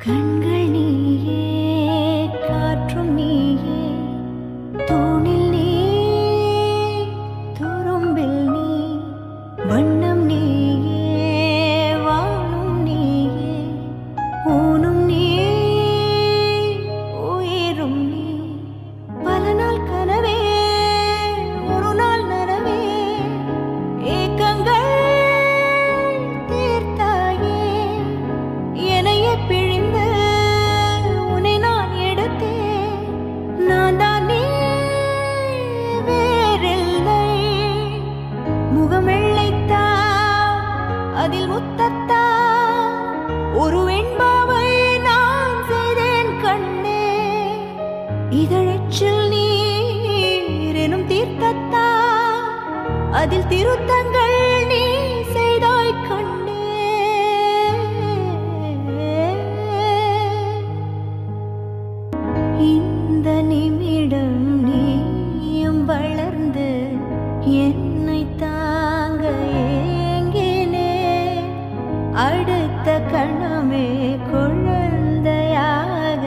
கண்கள் நீயே, காற்றும் நீயே, தூணில் நீ, துரும்பில் நீ, வண்ணம் நீயே, வானும் நீயே, ஊனும் நீ, உயிரும் நீ. பல நாள் கனவே, ஒரு நாள் நனவே, ஏக்கங்கள் தீர்த்தாயே, என்னையே பிழிந்து உன்னை நான் எடுத்தேன். நான் தான் நீ, வேறில்லை. முகம் வெள்ளைத்தா, அதில் முத்தத்தா, ஒரு வெண்பாவை நான் செய்தேன் கண்ணே. இதழச்சில் நீர் எனும் தீர்த்தத்தா, அதில் திருத்தங்கள் நீ செய்தாய் கண்ணே. இந்த நிமிடம் நீயும் வளர்ந்து என்னை தாங்க ஏங்கினே. அடுத்த கணமே குழந்தையாக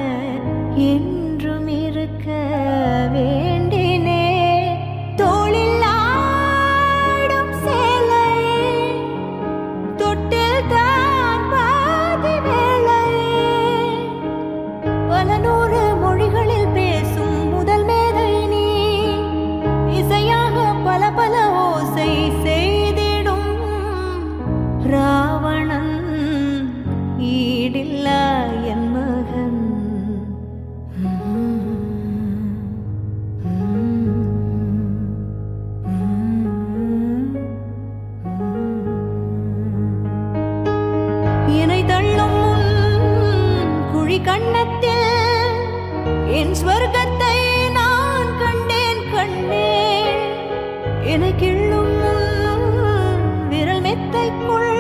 என்றும் இருக்க வேண்டினே. தோளில் ஆடும் சேலை, தொட்டில் தான் பாதி வேலை. பல நூறு மொழிகளில் பேசும் முதல் மேதை நீ. இசையாக பல பல ஓசை செய்திடும் ராவணன் ஈடில்லா என் மகன். என்னை தள்ளும் முன் குழி கண்ணத்தில் என் ஸ்வர்க்கத்தை நான் கண்டேன் கண்ணே. என்னை கிள்ளும் முன் விரல் மெத்தைக்குள்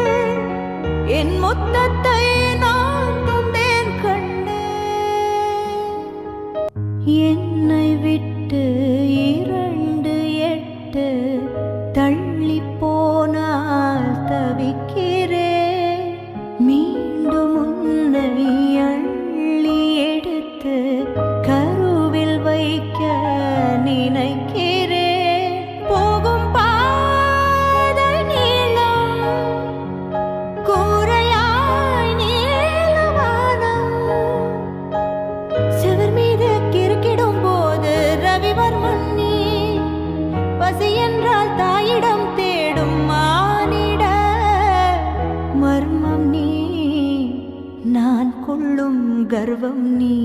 என் மொத்தத்தை நான் தந்தேன் கண்ணே. என்னை விட்டு 2 8 தள்ளி போனால் தவிக்கிறேன். மீண்டும் உன்னை அள்ளி எடுத்து கருவில் வைக்க நினைக்கிறேன். போகும் பாதை நீளம், கூரையாய் நீளவானம். செவர் மீது கிறுக்கிடும் போது ரவிவர்மன் நீ. பசி என்றால் தாயிடம் தேடும் மானிட மர்மம் நீ. நான் கொள்ளும் கர்வம் நீ.